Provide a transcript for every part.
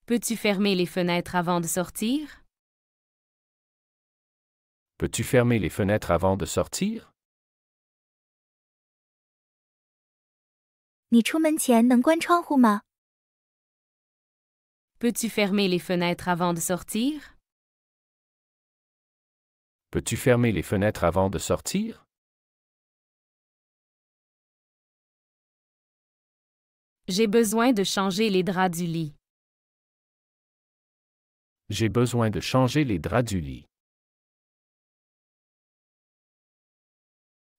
Peux-tu fermer les fenêtres avant de sortir? Peux-tu fermer les fenêtres avant de sortir? 你出门前能关窗户吗？ Peux-tu fermer les fenêtres avant de sortir? Peux-tu fermer les fenêtres avant de sortir? J'ai besoin de changer les draps du lit. J'ai besoin de changer les draps du lit.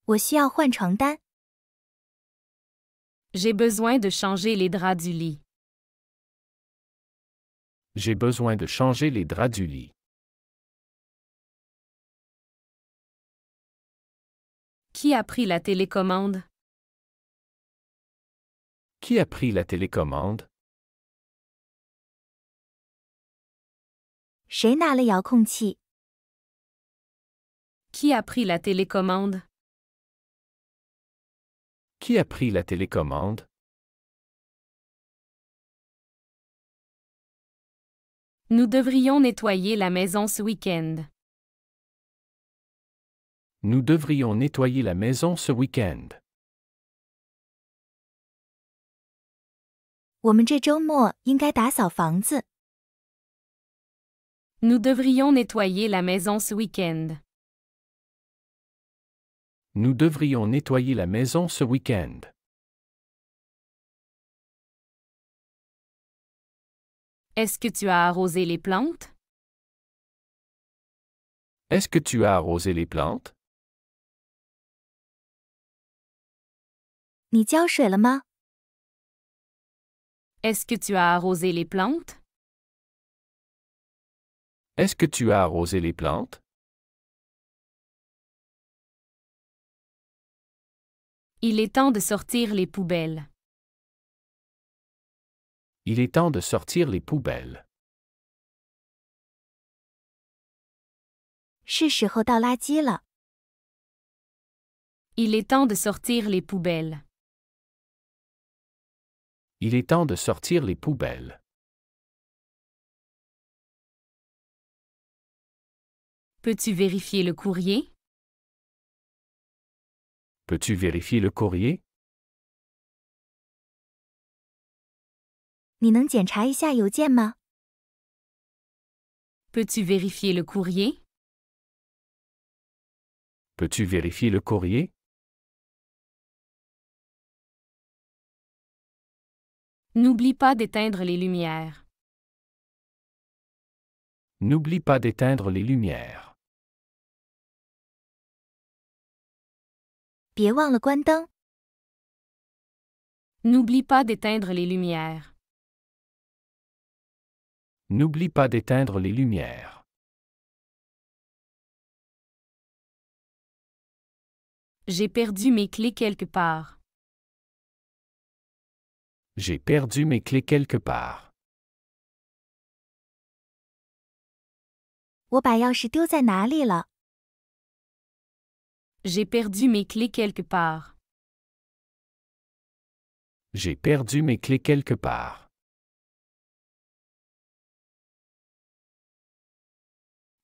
我需要换床单。 J'ai besoin de changer les draps du lit. J'ai besoin de changer les draps du lit. Qui a pris la télécommande? Qui a pris la télécommande? 谁拿了遥控器？ Qui a pris la télécommande? Qui a pris la télécommande? Nous devrions nettoyer la maison ce week-end. Nous devrions nettoyer la maison ce week-end. 我们这周末应该打扫房子。 Nous devrions nettoyer la maison ce week-end. Nous devrions nettoyer la maison ce week-end. Est-ce que tu as arrosé les plantes? Est-ce que tu as arrosé les plantes? 你浇水了吗？ Est-ce que tu as arrosé les plantes? Est-ce que tu as arrosé les plantes? Il est temps de sortir les poubelles. Il est temps de sortir les poubelles. 是时候倒垃圾了。 Il est temps de sortir les poubelles. Il est temps de sortir les poubelles. Peux-tu vérifier le courrier? Peux-tu vérifier le courrier? 你能检查一下邮件吗？ Peux-tu vérifier le courrier? Peux-tu vérifier le courrier? N'oublie pas d'éteindre les lumières. N'oublie pas d'éteindre les lumières. 别忘了关灯。 N'oublie pas d'éteindre les lumières. N'oublie pas d'éteindre les lumières. J'ai perdu mes clés quelque part. J'ai perdu mes clés quelque part. 我把钥匙丢在哪里了？ J'ai perdu mes clés quelque part. J'ai perdu mes clés quelque part.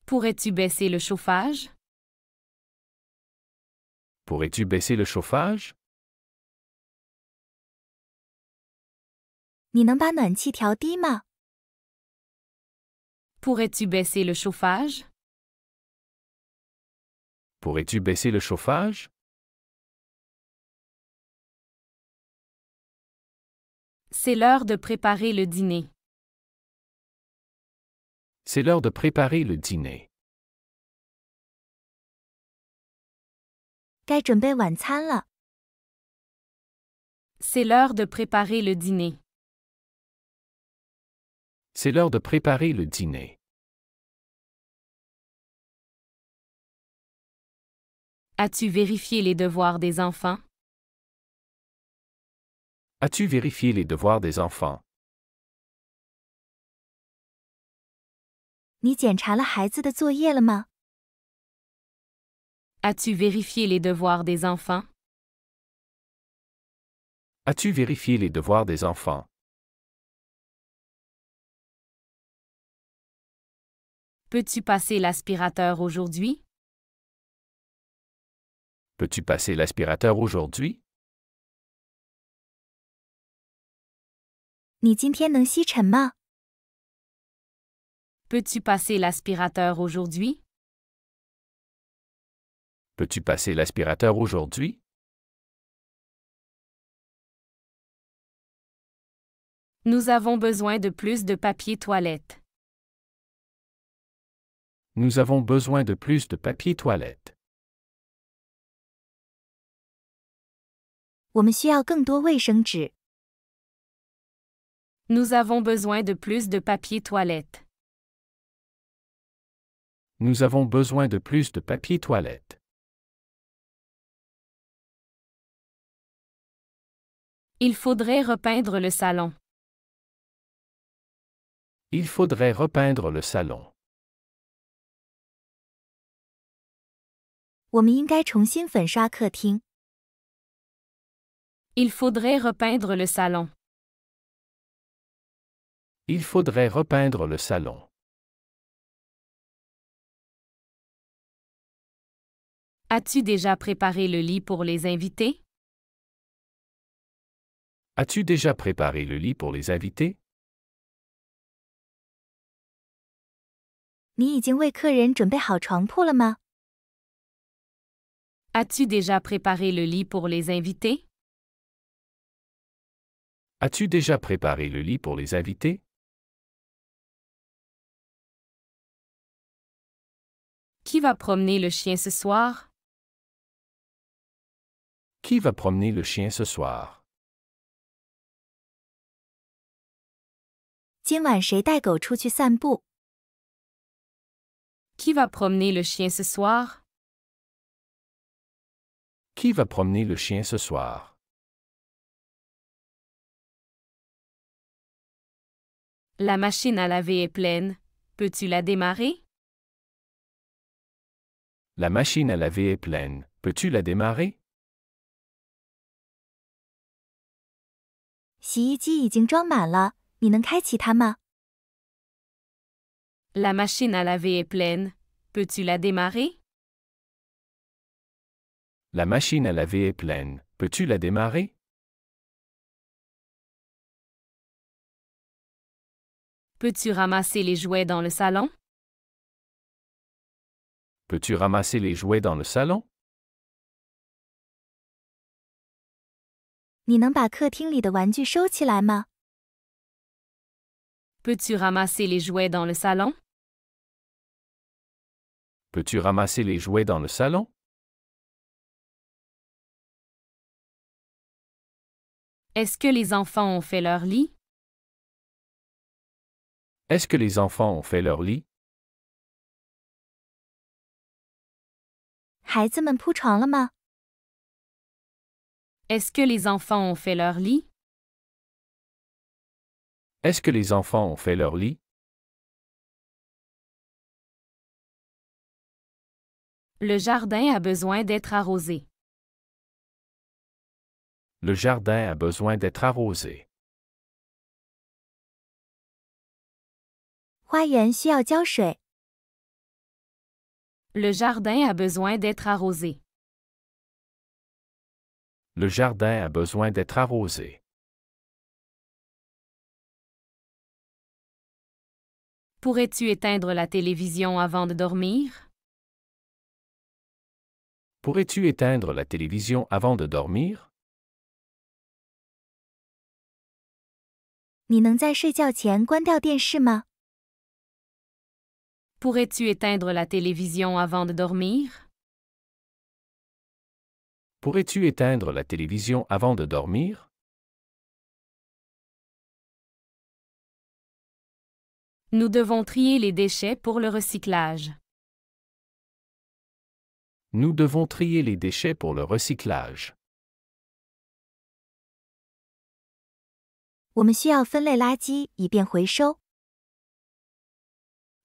Pourrais-tu baisser le chauffage? Pourrais-tu baisser le chauffage? 你能把暖气调低吗？ Pourrais-tu baisser le chauffage? Pourrais-tu baisser le chauffage? C'est l'heure de préparer le dîner. C'est l'heure de préparer le dîner. 该准备晚餐了。 C'est l'heure de préparer le dîner. C'est l'heure de préparer le dîner. As-tu vérifié les devoirs des enfants? As-tu vérifié les devoirs des enfants? 你检查了孩子的作业了吗？ As-tu vérifié les devoirs des enfants? As-tu vérifié les devoirs des enfants? Peux-tu passer l'aspirateur aujourd'hui? Peux-tu passer l'aspirateur aujourd'hui? 你今天能吸尘吗？ Peux-tu passer l'aspirateur aujourd'hui? Peux-tu passer l'aspirateur aujourd'hui? Nous avons besoin de plus de papier toilette. Nous avons besoin de plus de papier toilette. 我们需要更多卫生纸。 Nous avons besoin de plus de papier toilette. Nous avons besoin de plus de papier toilette. Il faudrait repeindre le salon. Il faudrait repeindre le salon. 我们应该重新粉刷客厅。 Il faudrait repeindre le salon. Il faudrait repeindre le salon. As-tu déjà préparé le lit pour les invités? As-tu déjà préparé le lit pour les invités? 你已经为客人准备好床铺了吗？ As-tu déjà préparé le lit pour les invités? As-tu déjà préparé le lit pour les invités? Qui va promener le chien ce soir? Qui va promener le chien ce soir? 今晚谁带狗出去散步？ Qui va promener le chien ce soir? Qui va promener le chien ce soir? La machine à laver est pleine. Peux-tu la démarrer? La machine à laver est pleine. Peux-tu la démarrer? 洗衣机已经装满了，你能开启它吗？ La machine à laver est pleine. Peux-tu la démarrer? La machine à laver est pleine. Peux-tu la démarrer? Peux-tu ramasser les jouets dans le salon? Peux-tu ramasser les jouets dans le salon? 你能把客厅里的玩具收起来吗？ Peux-tu ramasser les jouets dans le salon? Peux-tu ramasser les jouets dans le salon? Est-ce que les enfants ont fait leur lit? Est-ce que les enfants ont fait leur lit? 孩子们铺床了吗？ Est-ce que les enfants ont fait leur lit? Est-ce que les enfants ont fait leur lit? Le jardin a besoin d'être arrosé. Le jardin a besoin d'être arrosé. 花园需要浇水。 Le jardin a besoin d'être arrosé. Le jardin a besoin d'être arrosé. Pourrais-tu éteindre la télévision avant de dormir? Pourrais-tu éteindre la télévision avant de dormir? 你能在睡觉前关掉电视吗？ Pourrais-tu éteindre la télévision avant de dormir? Pourrais-tu éteindre la télévision avant de dormir? Nous devons trier les déchets pour le recyclage. Nous devons trier les déchets pour le recyclage. 我们需要分类垃圾以便回收。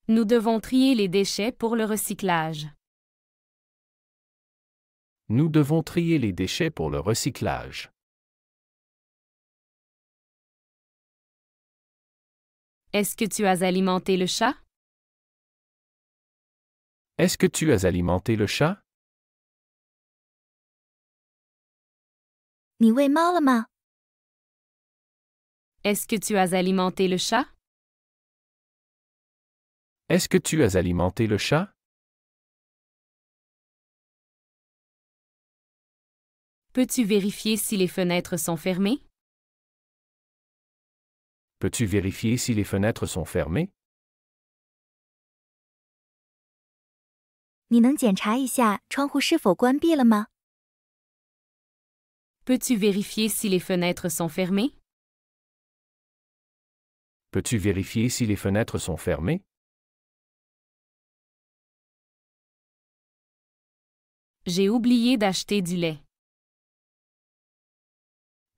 Nous devons trier les déchets pour le recyclage. Nous devons trier les déchets pour le recyclage. Est-ce que tu as alimenté le chat? Est-ce que tu as alimenté le chat? 你喂猫了吗？ Est-ce que tu as alimenté le chat? Est-ce que tu as alimenté le chat? Peux-tu vérifier si les fenêtres sont fermées? Peux-tu vérifier si les fenêtres sont fermées? 你能检查一下窗户是否关闭了吗？ Peux-tu vérifier si les fenêtres sont fermées? Peux-tu vérifier si les fenêtres sont fermées? J'ai oublié d'acheter du lait.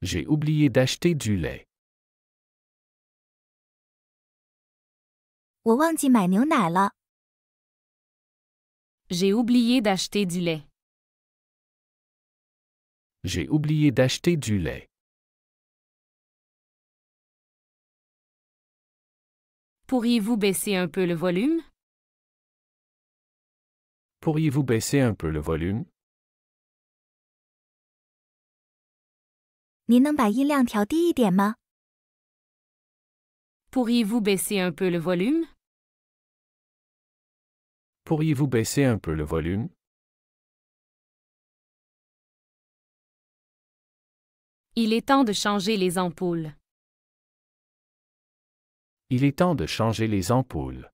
J'ai oublié d'acheter du lait. 我忘记买牛奶了。 J'ai oublié d'acheter du lait. J'ai oublié d'acheter du lait. Pourriez-vous baisser un peu le volume? Pourriez-vous baisser un peu le volume? 您能把音量调低一点吗？ Pourriez-vous baisser un peu le volume? Pourriez-vous baisser un peu le volume? Il est temps de changer les ampoules. Il est temps de changer les ampoules.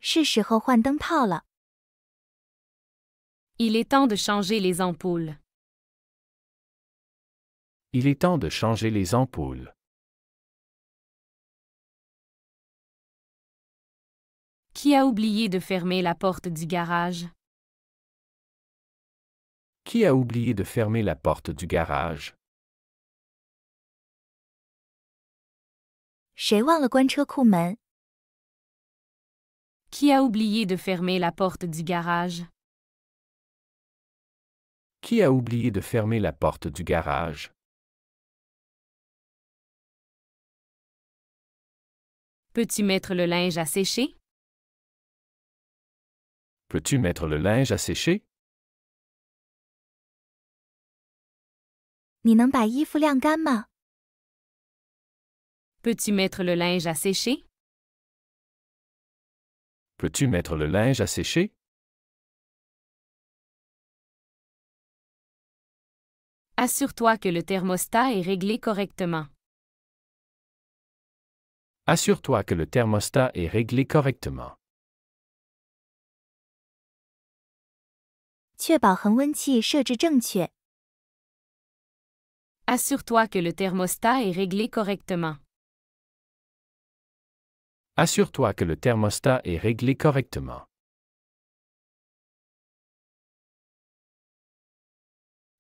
是时候换灯泡了。 Il est temps de changer les ampoules. Il est temps de changer les ampoules. Qui a oublié de fermer la porte du garage? Qui a oublié de fermer la porte du garage? 谁忘了关车库门？ Qui a oublié de fermer la porte du garage? Qui a oublié de fermer la porte du garage? Peux-tu mettre le linge à sécher? Peux-tu mettre le linge à sécher? 你能把衣服晾干吗？ Peux-tu mettre le linge à sécher? Peux-tu mettre le linge à sécher? Assure-toi que le thermostat est réglé correctement. Assure-toi que le thermostat est réglé correctement. 确保恒温器设置正确。 Assure-toi que le thermostat est réglé correctement. Assure-toi que le thermostat est réglé correctement.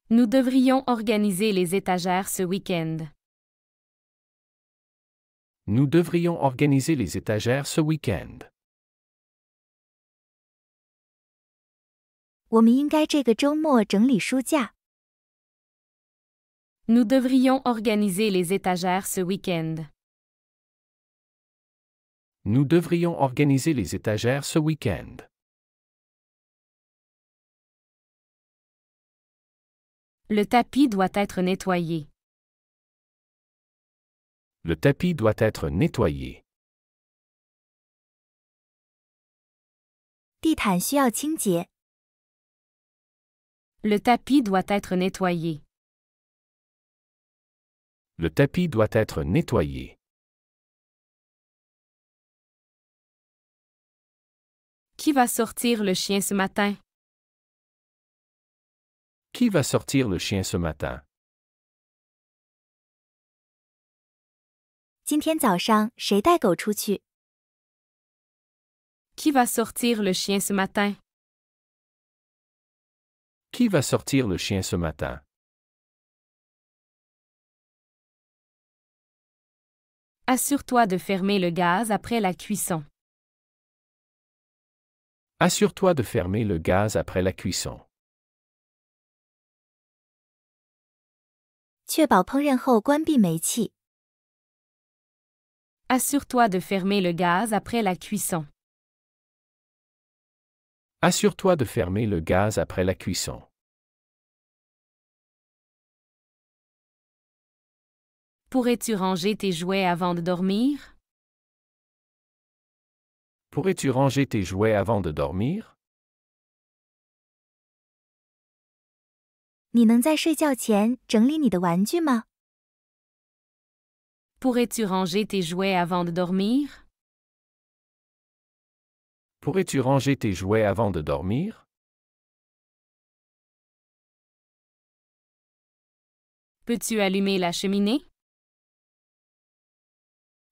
Nous devrions organiser les étagères ce week-end. Nous devrions organiser les étagères ce week-end. 我们应该这个周末整理书架。 Nous devrions organiser les étagères ce week-end. Nous devrions organiser les étagères ce week-end. Le tapis doit être nettoyé. Le tapis doit être nettoyé. 地毯需要清洁。 Le tapis doit être nettoyé. Le tapis doit être nettoyé. Qui va sortir le chien ce matin? Qui va sortir le chien ce matin? 今天早上谁带狗出去？ Qui va sortir le chien ce matin? Qui va sortir le chien ce matin? Assure-toi de fermer le gaz après la cuisson. Assure-toi de fermer le gaz après la cuisson. 确保烹饪后关闭煤气。Assure-toi de fermer le gaz après la cuisson. Assure-toi de fermer le gaz après la cuisson. Pourrais-tu ranger tes jouets avant de dormir? Pourrais-tu ranger tes jouets avant de dormir? 你能在睡觉前整理你的玩具吗？ Pourrais-tu ranger tes jouets avant de dormir? Pourrais-tu ranger tes jouets avant de dormir? Peux-tu allumer la cheminée?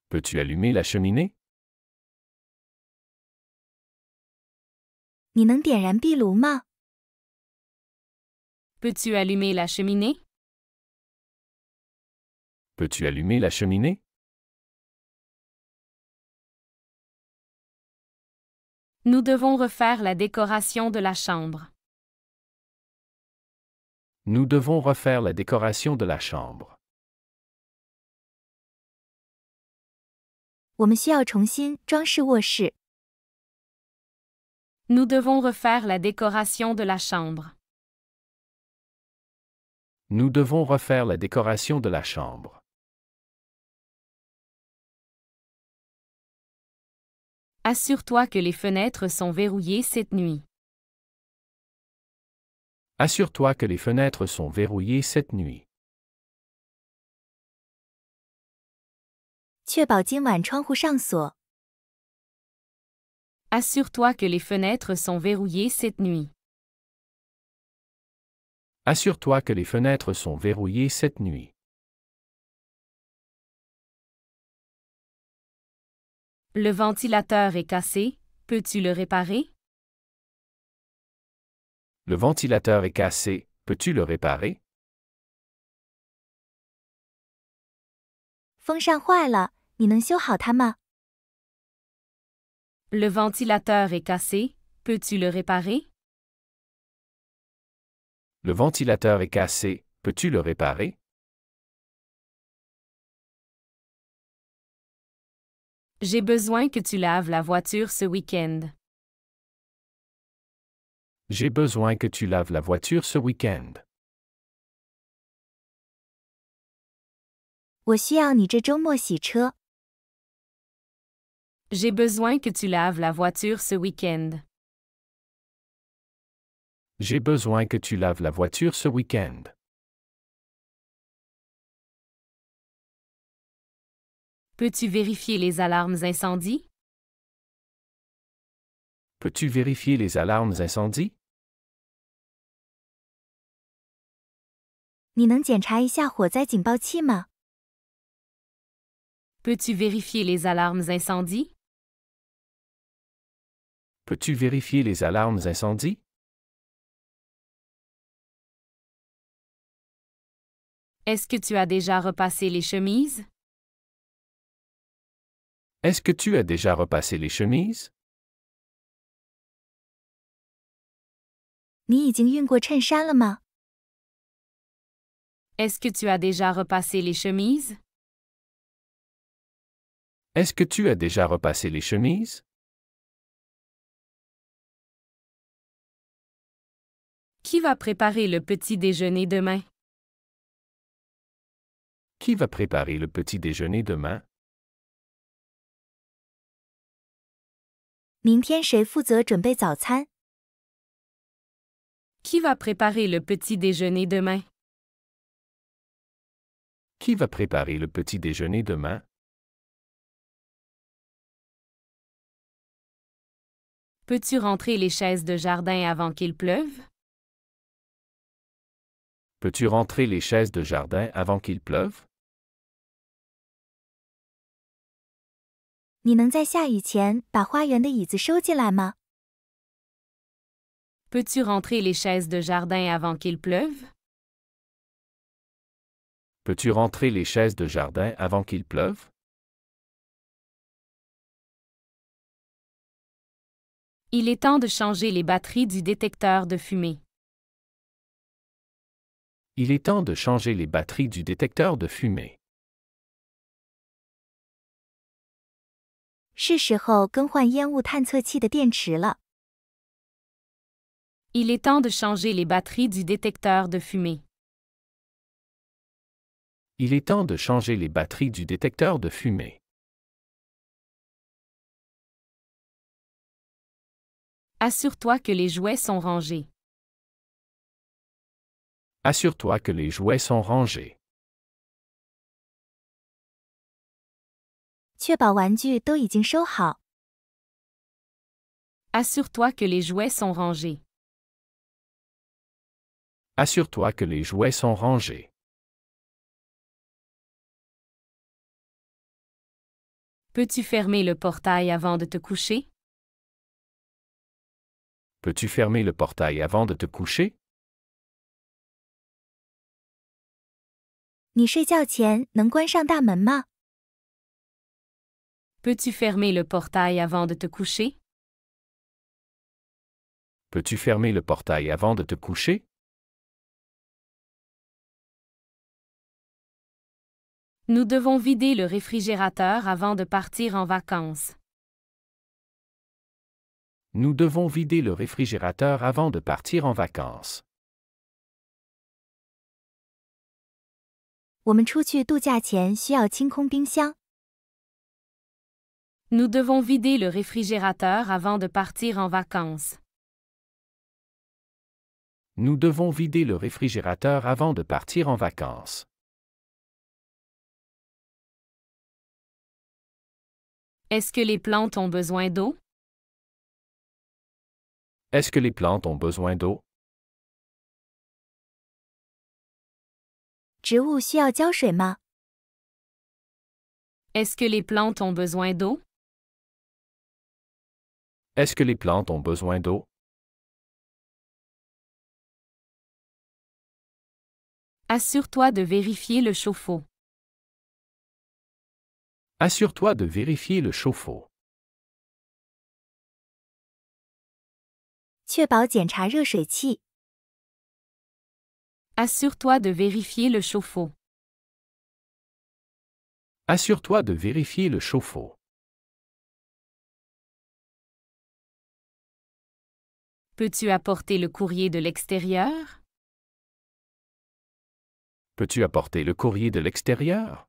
Peux-tu allumer la cheminée? 你能点燃壁炉吗？ Peux-tu allumer la cheminée? Peux-tu allumer la cheminée? Nous devons refaire la décoration de la chambre. Nous devons refaire la décoration de la chambre. 我们需要重新装饰卧室。 Nous devons refaire la décoration de la chambre. Nous devons refaire la décoration de la chambre. Assure-toi que les fenêtres sont verrouillées cette nuit. Assure-toi que les fenêtres sont verrouillées cette nuit. 确保今晚窗户上锁。 Assure-toi que les fenêtres sont verrouillées cette nuit. Assure-toi que les fenêtres sont verrouillées cette nuit. Le ventilateur est cassé, peux-tu le réparer? Le ventilateur est cassé, peux-tu le réparer? 风扇坏了，你能修好它吗？ Le ventilateur est cassé, peux-tu le réparer? Le ventilateur est cassé, peux-tu le réparer? J'ai besoin que tu laves la voiture ce week-end. J'ai besoin que tu laves la voiture ce week-end. 我需要你这周末洗车。 J'ai besoin que tu laves la voiture ce week-end. J'ai besoin que tu laves la voiture ce week-end. Peux-tu vérifier les alarmes incendie? Peux-tu vérifier les alarmes incendie? 你能检查一下火灾警报器吗？ Peux-tu vérifier les alarmes incendie? Peux-tu vérifier les alarmes incendie? Est-ce que tu as déjà repassé les chemises? Est-ce que tu as déjà repassé les chemises? 你已经熨过衬衫了吗？ Est-ce que tu as déjà repassé les chemises? Est-ce que tu as déjà repassé les chemises? Qui va préparer le petit déjeuner demain? Qui va préparer le petit déjeuner demain? 明天谁负责准备早餐？ Qui va préparer le petit déjeuner demain? Qui va préparer le petit déjeuner demain? Peux-tu rentrer les chaises de jardin avant qu'il pleuve? Peux-tu rentrer les chaises de jardin avant qu'il pleuve? 你能在下雨前把花园的椅子收进来吗？ Peux-tu rentrer les chaises de jardin avant qu'il pleuve? Peux-tu rentrer les chaises de jardin avant qu'il pleuve? Il est temps de changer les batteries du détecteur de fumée. Il est temps de changer les batteries du détecteur de fumée. 是时候更换烟雾探测器的电池了。Il est temps de changer les batteries du détecteur de fumée. Il est temps de changer les batteries du détecteur de fumée. Assure-toi que les jouets sont rangés. Assure-toi que les jouets sont rangés. 确保玩具都已经收好。Assure-toi que les jouets sont rangés. Assure-toi que les jouets sont rangés. Peux-tu fermer le portail avant de te coucher? Peux-tu fermer le portail avant de te coucher? 你睡觉前能关上大门吗？ Peux-tu fermer le portail avant de te coucher? Peux-tu fermer le portail avant de te coucher? Nous devons vider le réfrigérateur avant de partir en vacances. Nous devons vider le réfrigérateur avant de partir en vacances. 我们出去度假前需要清空冰箱。 Nous devons vider le réfrigérateur avant de partir en vacances. Nous devons vider le réfrigérateur avant de partir en vacances. Est-ce que les plantes ont besoin d'eau? Est-ce que les plantes ont besoin d'eau? 植物需要浇水吗？ Est-ce que les plantes ont besoin d'eau? Est-ce que les plantes ont besoin d'eau? Assure-toi de vérifier le chauffe-eau. Assure-toi de vérifier le chauffe-eau. 确保检查热水器。 Assure-toi de vérifier le chauffe-eau. Assure-toi de vérifier le chauffe-eau. Peux-tu apporter le courrier de l'extérieur? Peux-tu apporter le courrier de l'extérieur?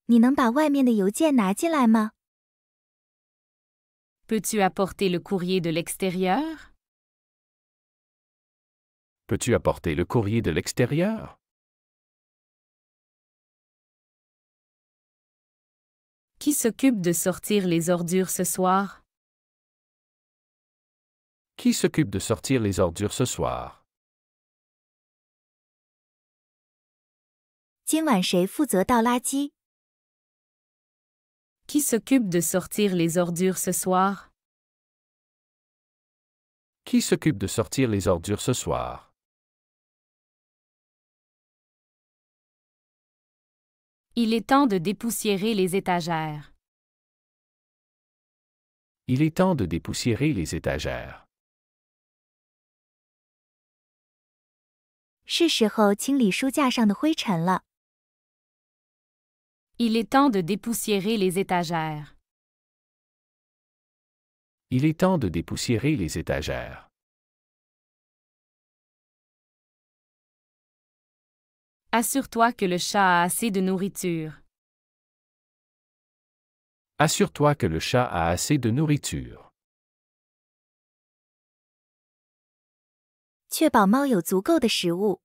你能把外面的邮件拿进来吗？ Peux-tu apporter le courrier de l'extérieur? Peux-tu apporter le courrier de l'extérieur? Qui s'occupe de sortir les ordures ce soir? Qui s'occupe de sortir les ordures ce soir? 今晚谁负责倒垃圾？ Qui s'occupe de sortir les ordures ce soir? Qui s'occupe de sortir les ordures ce soir? Il est temps de dépoussiérer les étagères. Il est temps de dépoussiérer les étagères. 是时候清理书架上的灰尘了。 Il est temps de dépoussiérer les étagères. Il est temps de dépoussiérer les étagères. Assure-toi que le chat a assez de nourriture. Assure-toi que le chat a assez de nourriture. 确保猫有足够的食物。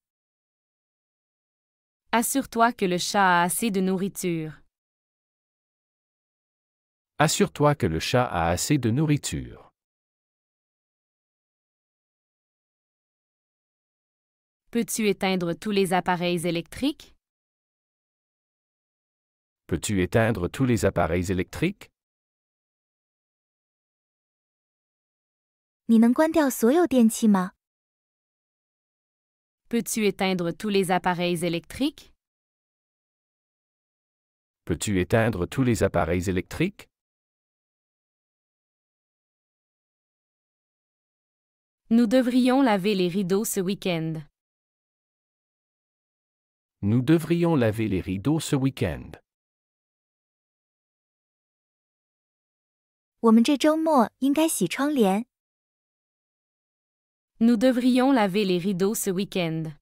Assure-toi que le chat a assez de nourriture. Assure-toi que le chat a assez de nourriture. Peux-tu éteindre tous les appareils électriques? Peux-tu éteindre tous les appareils électriques? 你能关掉所有电器吗？ Peux-tu éteindre tous les appareils électriques? Peux-tu éteindre tous les appareils électriques? Nous devrions laver les rideaux ce week-end. Nous devrions laver les rideaux ce week-end. 我们这周末应该洗窗帘。Nous devrions laver les rideaux ce week-end.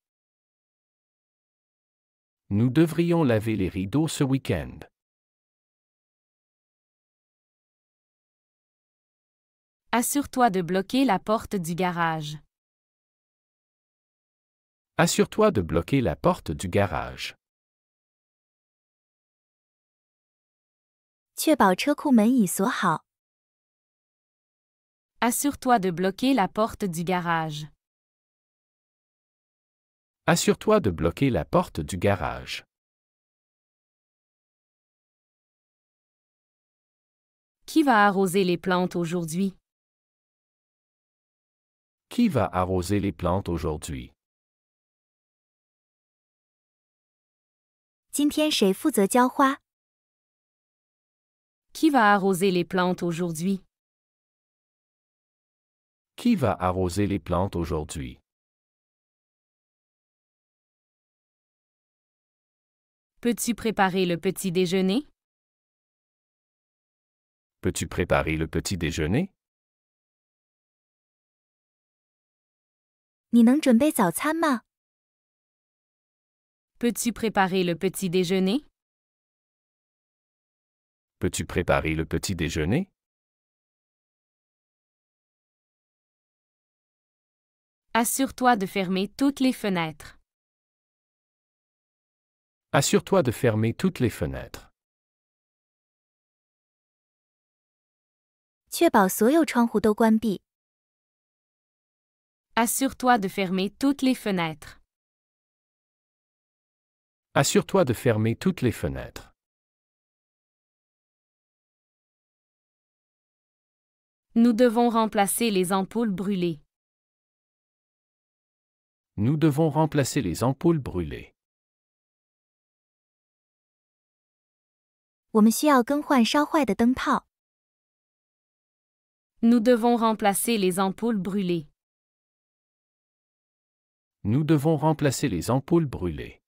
Nous devrions laver les rideaux ce week-end. Assure-toi de bloquer la porte du garage. Assure-toi de bloquer la porte du garage. 确保车库门已锁好。Assure-toi de bloquer la porte du garage. Assure-toi de bloquer la porte du garage. Qui va arroser les plantes aujourd'hui? Qui va arroser les plantes aujourd'hui? 今天谁负责浇花？ Qui va arroser les plantes aujourd'hui? Qui va arroser les plantes aujourd'hui? Peux-tu préparer le petit déjeuner? Peux-tu préparer le petit déjeuner? 你能准备早餐吗？ Peux-tu préparer le petit déjeuner? Peux-tu préparer le petit déjeuner? Assure-toi de fermer toutes les fenêtres. Assure-toi de fermer toutes les fenêtres. 确保所有窗户都关闭。 Assure-toi de fermer toutes les fenêtres. Assure-toi de fermer toutes les fenêtres. Nous devons remplacer les ampoules brûlées. Nous devons remplacer les ampoules brûlées. 我们需要更换烧坏的灯泡。 Nous devons remplacer les ampoules brûlées. Nous devons remplacer les ampoules brûlées.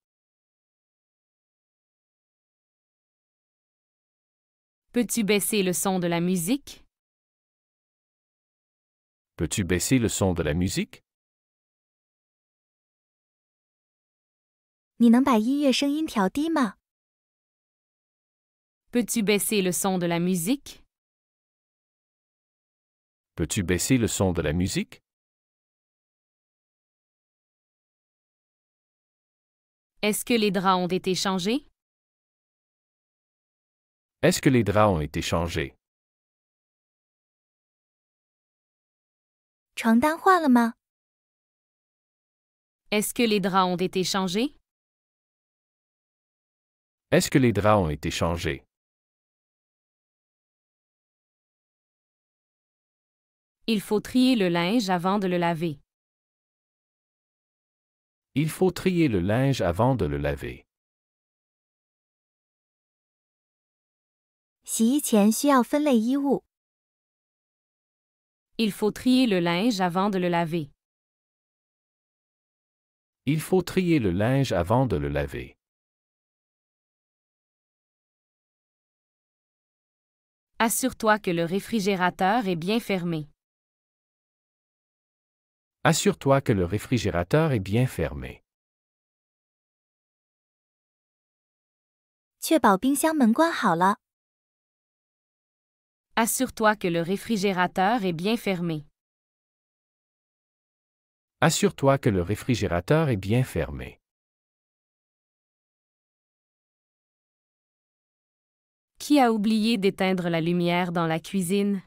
Peux-tu baisser le son de la musique? Peux-tu baisser le son de la musique? 你能把音乐声音调低吗？ Peux-tu baisser le son de la musique? Peux-tu baisser le son de la musique? Est-ce que les draps ont été changés? Est-ce que les draps ont été changés? 床单换了吗？ Est-ce que les draps ont été changés? Est-ce que les draps ont été changés? Il faut trier le linge avant de le laver. Il faut trier le linge avant de le laver. 洗衣前需要分类衣物。 Il faut trier le linge avant de le laver. Il faut trier le linge avant de le laver. Assure-toi que le réfrigérateur est bien fermé. Assure-toi que le réfrigérateur est bien fermé. 确保冰箱门关好了。 Assure-toi que le réfrigérateur est bien fermé. Assure-toi que le réfrigérateur est bien fermé. Qui a oublié d'éteindre la lumière dans la cuisine?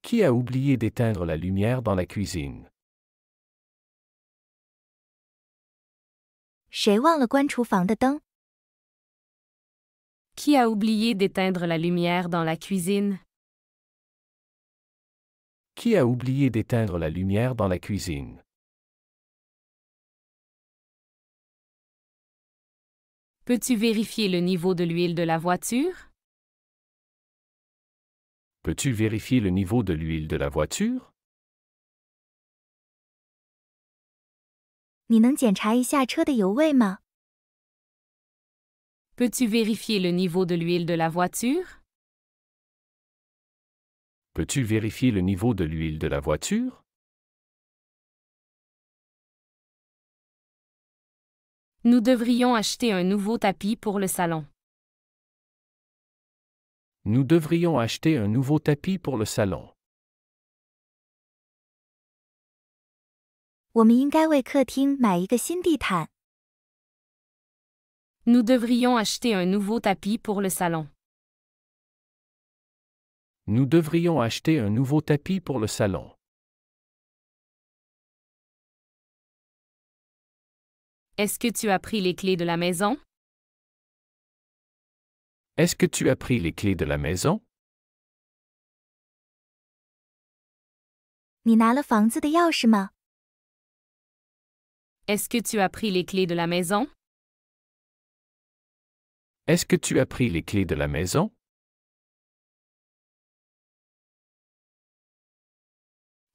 Qui a oublié d'éteindre la lumière dans la cuisine? 谁忘了关厨房的灯？ Qui a oublié d'éteindre la lumière dans la cuisine? Qui a oublié d'éteindre la lumière dans la cuisine? Peux-tu vérifier le niveau de l'huile de la voiture? Peux-tu vérifier le niveau de l'huile de la voiture? 你能检查一下车的油位吗？ Peux-tu vérifier le niveau de l'huile de la voiture? Peux-tu vérifier le niveau de l'huile de la voiture? Nous devrions acheter un nouveau tapis pour le salon. Nous devrions acheter un nouveau tapis pour le salon. 我们应该为客厅买一个新地毯。 Nous devrions acheter un nouveau tapis pour le salon. Nous devrions acheter un nouveau tapis pour le salon. Est-ce que tu as pris les clés de la maison? Est-ce que tu as pris les clés de la maison? 你拿了房子的钥匙吗？ Est-ce que tu as pris les clés de la maison? Est-ce que tu as pris les clés de la maison?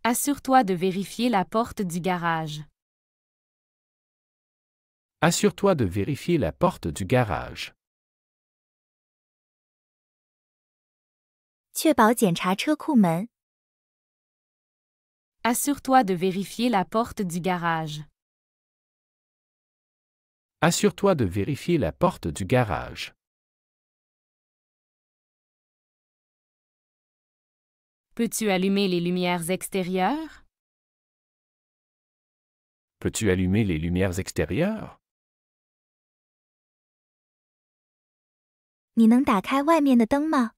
Assure-toi de vérifier la porte du garage. Assure-toi de vérifier la porte du garage. 确保检查车库门。 Assure-toi de vérifier la porte du garage. Assure-toi de vérifier la porte du garage. Peux-tu allumer les lumières extérieures? Peux-tu allumer les lumières extérieures? 你能打开外面的灯吗？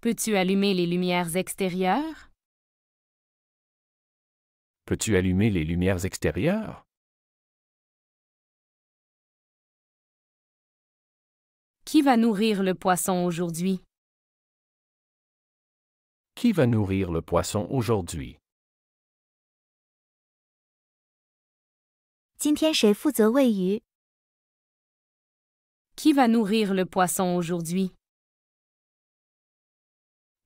Peux-tu allumer les lumières extérieures? Peux-tu allumer les lumières extérieures? Qui va nourrir le poisson aujourd'hui? Qui va nourrir le poisson aujourd'hui? 今天谁负责喂鱼？ Qui va nourrir le poisson aujourd'hui?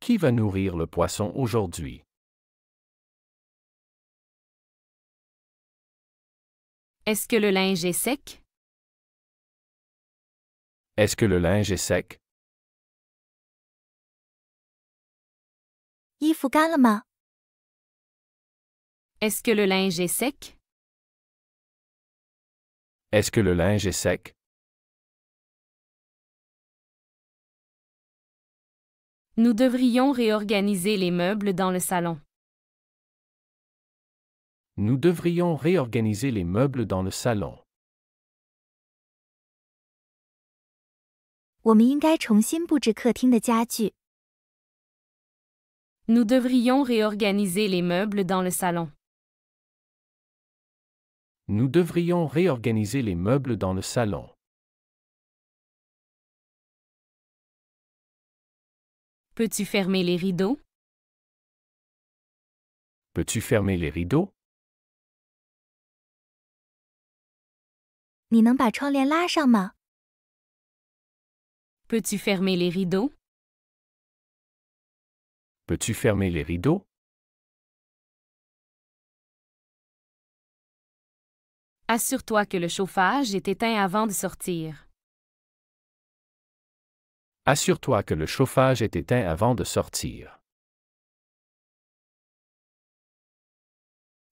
Qui va nourrir le poisson aujourd'hui? Est-ce que le linge est sec? Est-ce que le linge est sec? 衣服干了吗？ Est-ce que le linge est sec? Est-ce que le linge est sec? Nous devrions réorganiser les meubles dans le salon. Nous devrions réorganiser les meubles dans le salon. 我们应该重新布置客厅的家具。 Nous devrions réorganiser les meubles dans le salon. Nous devrions réorganiser les meubles dans le salon. Peux-tu fermer les rideaux? Peux-tu fermer les rideaux? 你能把窗帘拉上吗？ Peux-tu fermer les rideaux? Peux-tu fermer les rideaux? Assure-toi que le chauffage est éteint avant de sortir. Assure-toi que le chauffage est éteint avant de sortir.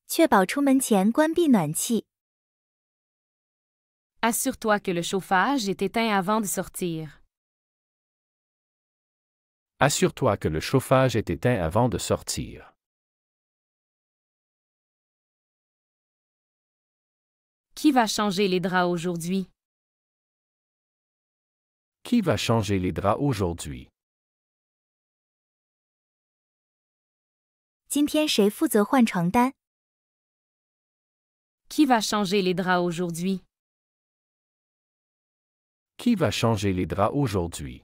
确保出门前关闭暖气。 Assure-toi que le chauffage est éteint avant de sortir. Assure-toi que le chauffage est éteint avant de sortir. Qui va changer les draps aujourd'hui? Qui va changer les draps aujourd'hui? 今天谁负责换床单？ Qui va changer les draps aujourd'hui? Qui va changer les draps aujourd'hui?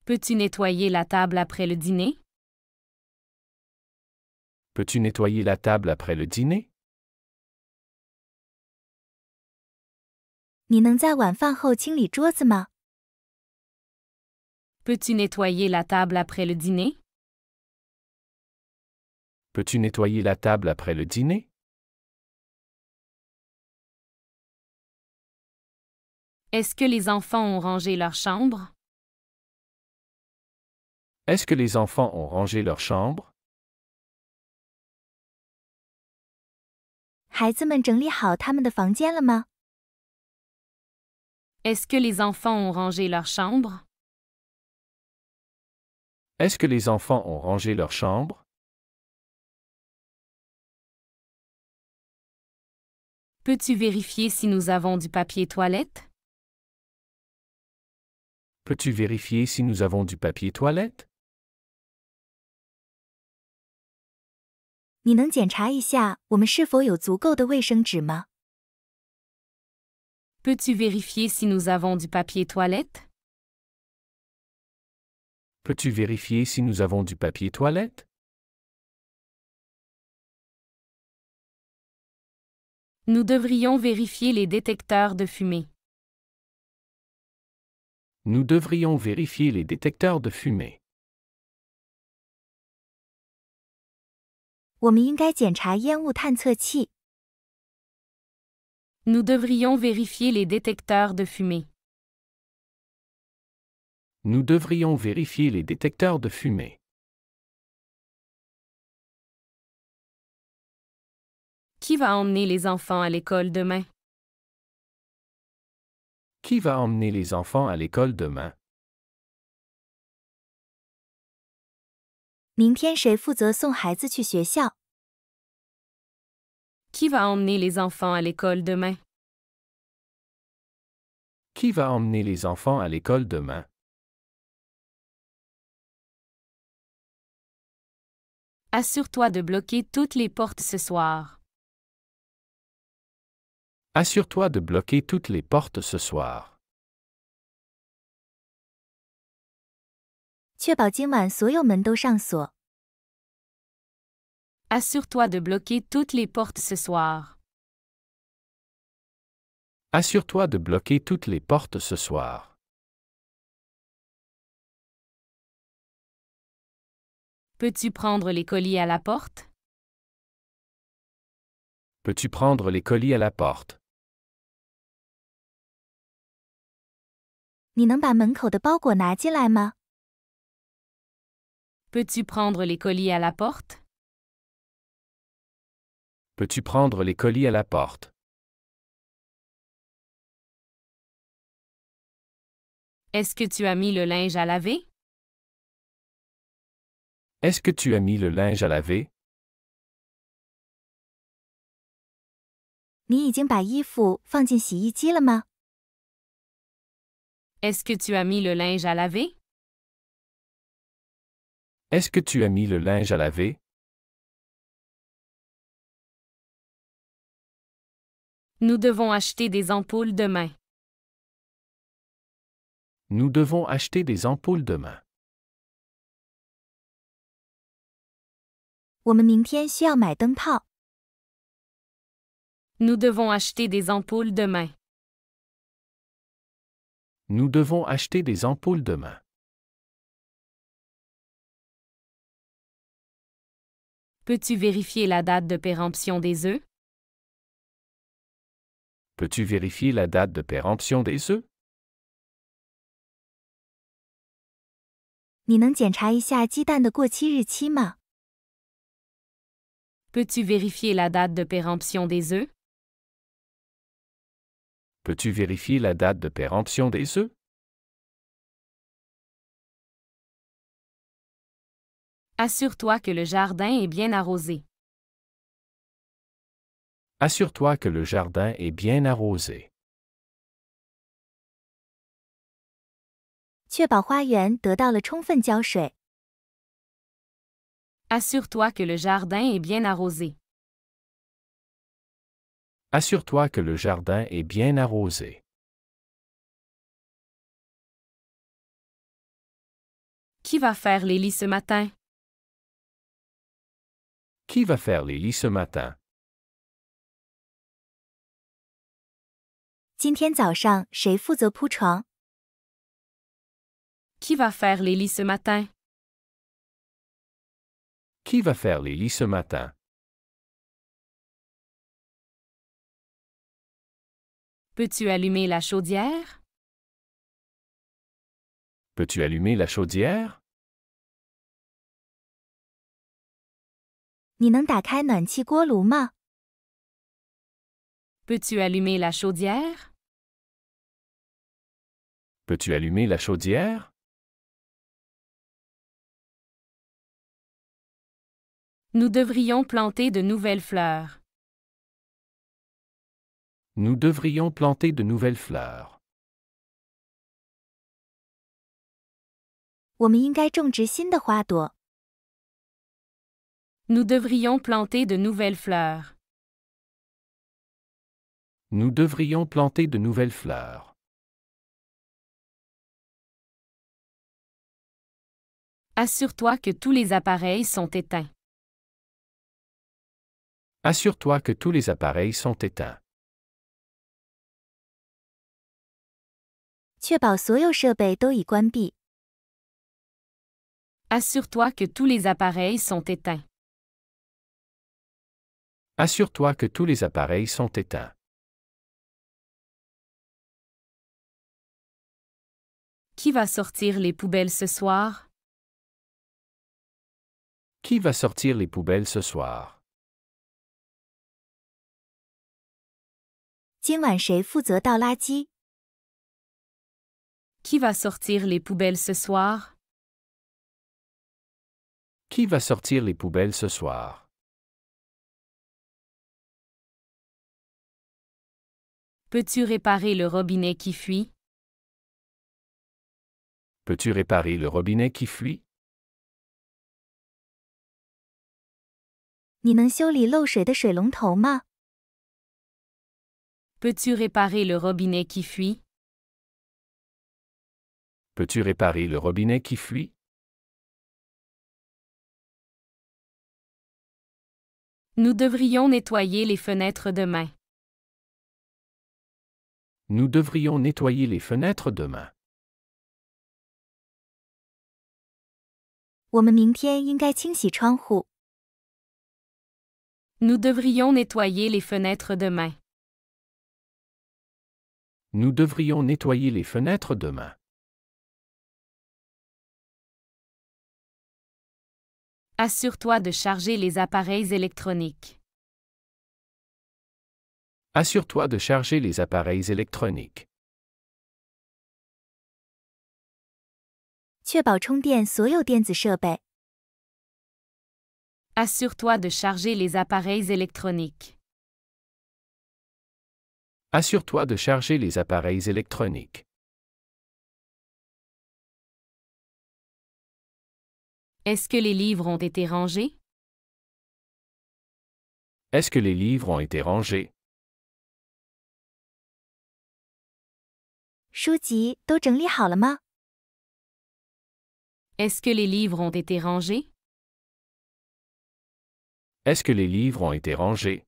Peux-tu nettoyer la table après le dîner? Peux-tu nettoyer la table après le dîner? 你能在晚饭后清理桌子吗？ Peux-tu nettoyer la table après le dîner? Peux-tu nettoyer la table après le dîner? Est-ce que les enfants ont rangé leur chambre? Est-ce que les enfants ont rangé leur chambre? 孩子们整理好他们的房间了吗？ Est-ce que les enfants ont rangé leur chambre? Est-ce que les enfants ont rangé leur chambre? Peux-tu vérifier si nous avons du papier toilette? Peux-tu vérifier si nous avons du papier toilette? 你能检查一下我们是否有足够的卫生纸吗？ Peux-tu vérifier si nous avons du papier toilette? Peux-tu vérifier si nous avons du papier toilette? Nous devrions vérifier les détecteurs de fumée. Nous devrions vérifier les détecteurs de fumée. 我们应该检查烟雾探测器。 Nous devrions vérifier les détecteurs de fumée. Nous devrions vérifier les détecteurs de fumée. Qui va emmener les enfants à l'école demain? Qui va emmener les enfants à l'école demain? 明天谁负责送孩子去学校？ Qui va emmener les enfants à l'école demain? Qui va emmener les enfants à l'école demain? Assure-toi de bloquer toutes les portes ce soir. Assure-toi de bloquer toutes les portes ce soir. 确保今晚所有门都上锁。 Assure-toi de bloquer toutes les portes ce soir. Assure-toi de bloquer toutes les portes ce soir. Peux-tu prendre les colis à la porte? Peux-tu prendre les colis à la porte? 你能把门口的包裹拿进来吗？ Peux-tu prendre les colis à la porte? Peux-tu prendre les colis à la porte? Est-ce que tu as mis le linge à laver? Est-ce que tu as mis le linge à laver? 你已经把衣服放进洗衣机了吗？ Est-ce que tu as mis le linge à laver? Est-ce que tu as mis le linge à laver? Nous devons acheter des ampoules demain. Nous devons acheter des ampoules demain. 我们明天需要买灯泡。 Nous devons acheter des ampoules demain. Nous devons acheter des ampoules demain. Peux-tu vérifier la date de péremption des œufs? Peux-tu vérifier la date de péremption des œufs? 你能检查一下鸡蛋的过期日期吗？ Peux-tu vérifier la date de péremption des œufs? Peux-tu vérifier la date de péremption des œufs? Assure-toi que le jardin est bien arrosé. Assure-toi que le jardin est bien arrosé. 确保花园得到了充分浇水。 Assure-toi que le jardin est bien arrosé. Assure-toi que le jardin est bien arrosé. Qui va faire les lits ce matin? Qui va faire les lits ce matin? 今天早上谁负责铺床？ Qui va faire les lits ce matin? Qui va faire les lits ce matin? Peux-tu allumer la chaudière? Peux-tu allumer la chaudière? 你能打开暖气锅炉吗？ Peux-tu allumer la chaudière? Peux-tu allumer la chaudière? Nous devrions planter de nouvelles fleurs. Nous devrions planter de nouvelles fleurs. 我们应该种植新的花朵。 Nous devrions planter de nouvelles fleurs. Nous devrions planter de nouvelles fleurs. Assure-toi que tous les appareils sont éteints. Assure-toi que tous les appareils sont éteints. 确保所有设备都已关闭。 Assure-toi que tous les appareils sont éteints. Assure-toi que tous les appareils sont éteints. Qui va sortir les poubelles ce soir? Qui va sortir les poubelles ce soir? 今晚谁负责倒垃圾？ Qui va sortir les poubelles ce soir? Qui va sortir les poubelles ce soir? Peux-tu réparer le robinet qui fuit? Peux-tu réparer le robinet qui fuit? 你能修理漏水的水龙头吗？ Peux-tu réparer le robinet qui fuit? Peux-tu réparer le robinet qui fuit? Nous devrions nettoyer les fenêtres demain. Nous devrions nettoyer les fenêtres demain. 我们明天应该清洗窗户。 Nous devrions nettoyer les fenêtres demain. Nous devrions nettoyer les fenêtres demain. Assure-toi de charger les appareils électroniques. Assure-toi de charger les appareils électroniques. 确保充电所有电子设备。 Assure-toi de charger les appareils électroniques. Assure-toi de charger les appareils électroniques. Est-ce que les livres ont été rangés? Est-ce que les livres ont été rangés? 书籍都整理好了吗？ Est-ce que les livres ont été rangés? Est-ce que les livres ont été rangés?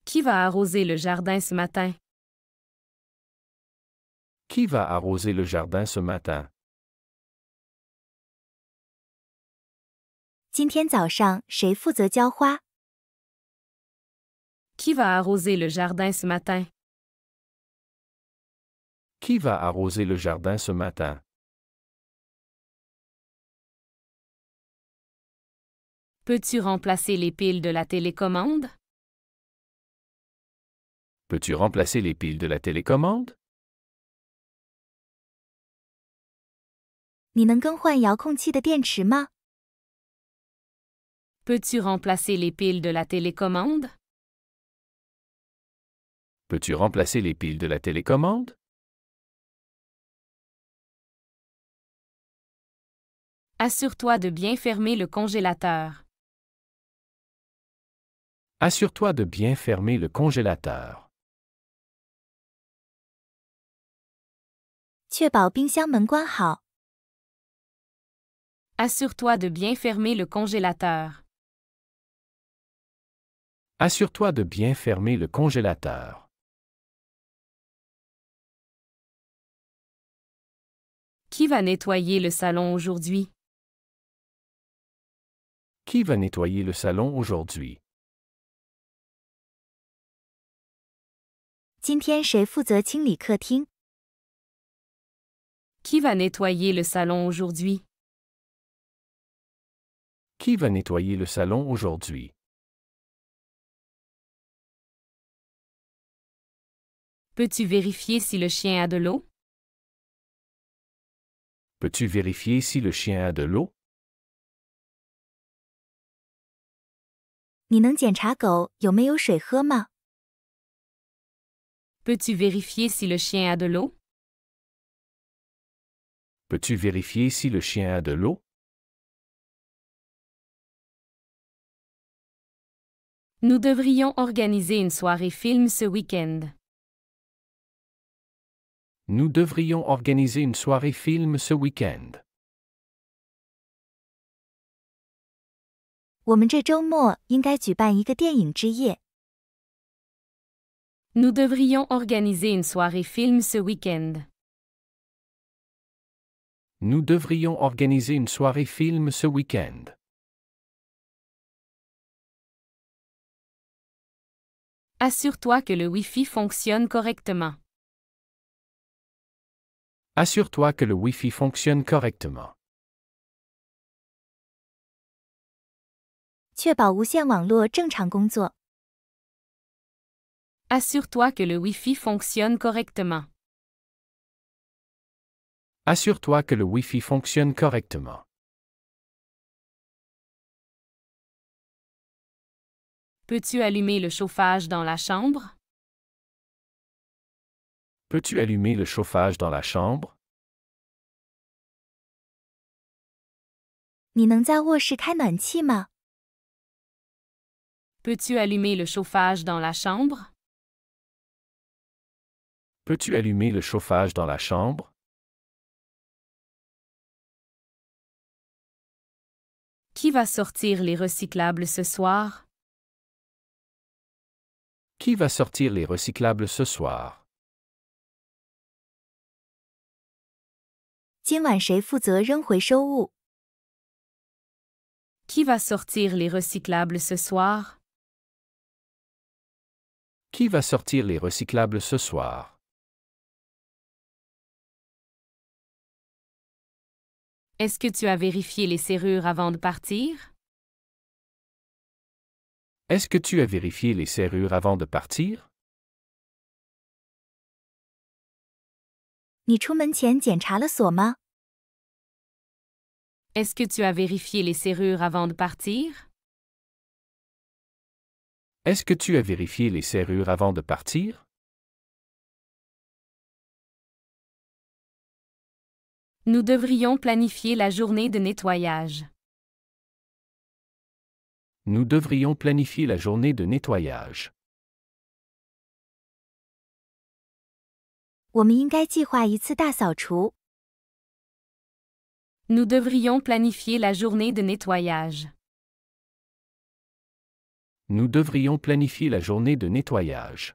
Qui va arroser le jardin ce matin? Qui va arroser le jardin ce matin? 今天早上谁负责浇花？ Qui va arroser le jardin ce matin? Qui va arroser le jardin ce matin? Peux-tu remplacer les piles de la télécommande? Peux-tu remplacer les piles de la télécommande? 你能更换遥控器的电池吗？ Peux-tu remplacer les piles de la télécommande? Peux-tu remplacer les piles de la télécommande? Assure-toi de bien fermer le congélateur. Assure-toi de bien fermer le congélateur. 确保冰箱门关好。 Assure-toi de bien fermer le congélateur. Assure-toi de bien fermer le congélateur. Qui va nettoyer le salon aujourd'hui? Qui va nettoyer le salon aujourd'hui? 今天谁负责清理客厅？ Qui va nettoyer le salon aujourd'hui? Qui va nettoyer le salon aujourd'hui? Peux-tu vérifier si le chien a de l'eau? Peux-tu vérifier si le chien a de l'eau? 你能检查狗有没有水喝吗？ Peux-tu vérifier si le chien a de l'eau? Peux-tu vérifier si le chien a de l'eau? Nous devrions organiser une soirée film ce week-end. Nous devrions organiser une soirée film ce week-end. 我们这周末应该举办一个电影之夜。 Nous devrions organiser une soirée film ce week-end. Nous devrions organiser une soirée film ce week-end. Assure-toi que le Wi-Fi fonctionne correctement. Assure-toi que le Wi-Fi fonctionne correctement. 确保无线网络正常工作。 Assure-toi que le Wi-Fi fonctionne correctement. Assure-toi que le Wi-Fi fonctionne correctement. Peux-tu allumer le chauffage dans la chambre? Peux-tu allumer le chauffage dans la chambre? 你能在卧室开暖气吗？ Peux-tu allumer le chauffage dans la chambre? Peux-tu allumer le chauffage dans la chambre? Qui va sortir les recyclables ce soir? Qui va sortir les recyclables ce soir? 今晚谁负责扔回收物？ Qui va sortir les recyclables ce soir? Qui va sortir les recyclables ce soir? Est-ce que tu as vérifié les serrures avant de partir? Est-ce que tu as vérifié les serrures avant de partir? 你出门前检查了锁吗？ Est-ce que tu as vérifié les serrures avant de partir? Est-ce que tu as vérifié les serrures avant de partir? Nous devrions planifier la journée de nettoyage. Nous devrions planifier la journée de nettoyage. 我们应该计划一次大扫除。 Nous devrions planifier la journée de nettoyage. Nous devrions planifier la journée de nettoyage.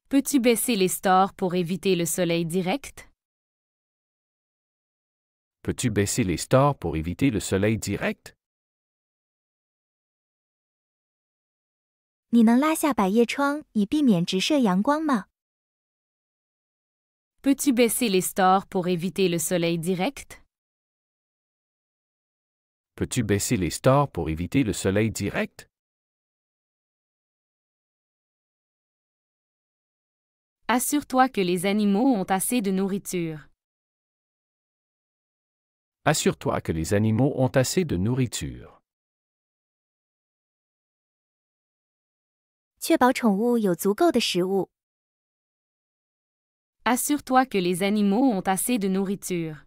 Peux-tu baisser les stores pour éviter le soleil direct? Peux-tu baisser les stores pour éviter le soleil direct? 你能拉下百叶窗以避免直射阳光吗？ Peux-tu baisser les stores pour éviter le soleil direct? Peux-tu baisser les stores pour éviter le soleil direct? Assure-toi que les animaux ont assez de nourriture. Assure-toi que les animaux ont assez de nourriture. 确保宠物有足够的食物。 Assure-toi que les animaux ont assez de nourriture.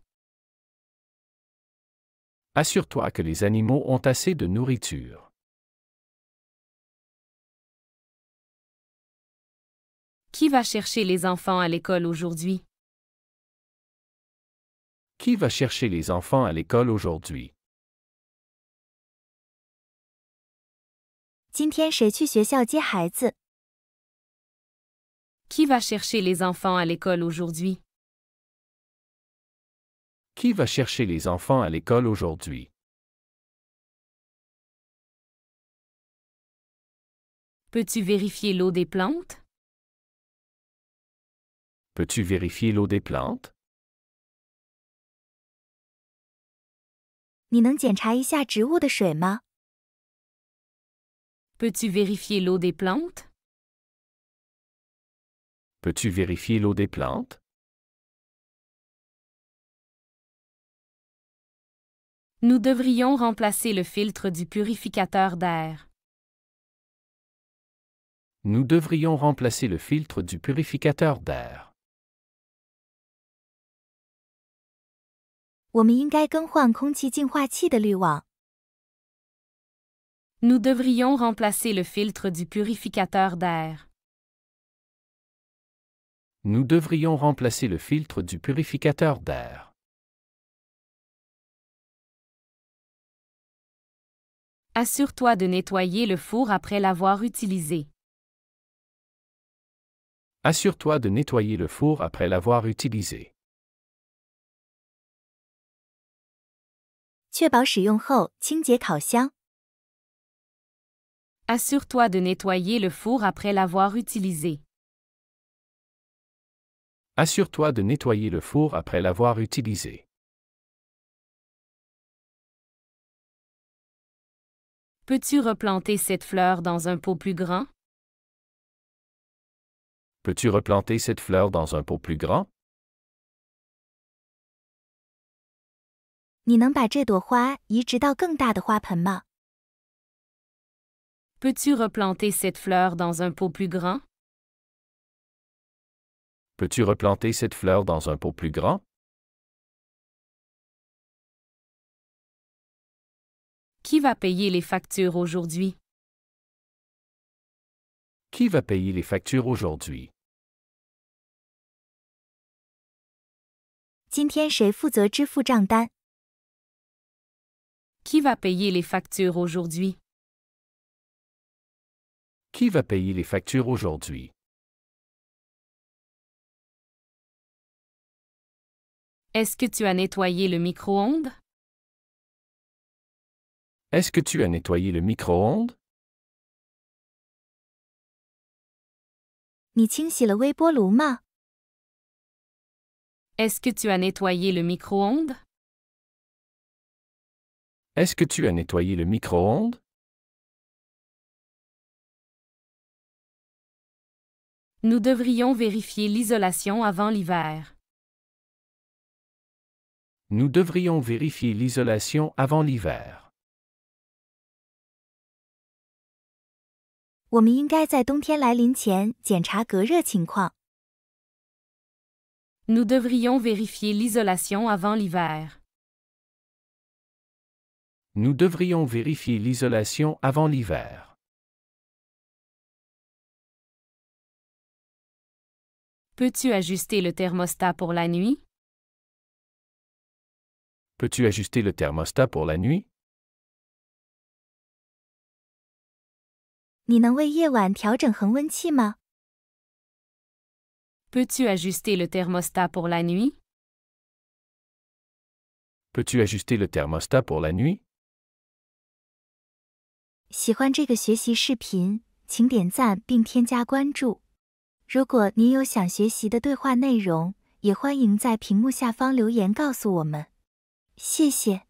Assure-toi que les animaux ont assez de nourriture. Qui va chercher les enfants à l'école aujourd'hui? Qui va chercher les enfants à l'école aujourd'hui? 今天谁去学校接孩子？ Qui va chercher les enfants à l'école aujourd'hui? Qui va chercher les enfants à l'école aujourd'hui? Peux-tu vérifier l'eau des plantes? Peux-tu vérifier l'eau des plantes? 你能检查一下植物的水吗？ Peux-tu vérifier l'eau des plantes? Peux-tu vérifier l'eau des plantes? Nous devrions remplacer le filtre du purificateur d'air. Nous devrions remplacer le filtre du purificateur d'air. 我们应该更换空气净化器的滤网。 Nous devrions remplacer le filtre du purificateur d'air. Nous devrions remplacer le filtre du purificateur d'air. Assure-toi de nettoyer le four après l'avoir utilisé. Assure-toi de nettoyer le four après l'avoir utilisé. 确保使用后清洁烤箱。 Assure-toi de nettoyer le four après l'avoir utilisé. Assure-toi de nettoyer le four après l'avoir utilisé. Peux-tu replanter cette fleur dans un pot plus grand? Peux-tu replanter cette fleur dans un pot plus grand? 你能把这朵花移植到更大的花盆吗？ Peux-tu replanter cette fleur dans un pot plus grand? Peux-tu replanter cette fleur dans un pot plus grand? Qui va payer les factures aujourd'hui? Qui va payer les factures aujourd'hui? 今天谁负责支付账单？ Qui va payer les factures aujourd'hui? Qui va payer les factures aujourd'hui? Est-ce que tu as nettoyé le micro-ondes? Est-ce que tu as nettoyé le micro-ondes? 你清洗了微波炉吗？ Est-ce que tu as nettoyé le micro-ondes? Est-ce que tu as nettoyé le micro-ondes? Nous devrions vérifier l'isolation avant l'hiver. Nous devrions vérifier l'isolation avant l'hiver. 我们应该在冬天来临前检查隔热情况。 Nous devrions vérifier l'isolation avant l'hiver. Nous devrions vérifier l'isolation avant l'hiver. Peux-tu ajuster le thermostat pour la nuit? Peux-tu ajuster le thermostat pour la nuit? 你能为夜晚调整恒温器吗？ Peux-tu ajuster le thermostat pour la nuit? Peux-tu ajuster le thermostat pour la nuit? 喜欢这个学习视频，请点赞并添加关注。如果您有想学习的对话内容，也欢迎在屏幕下方留言告诉我们。谢谢。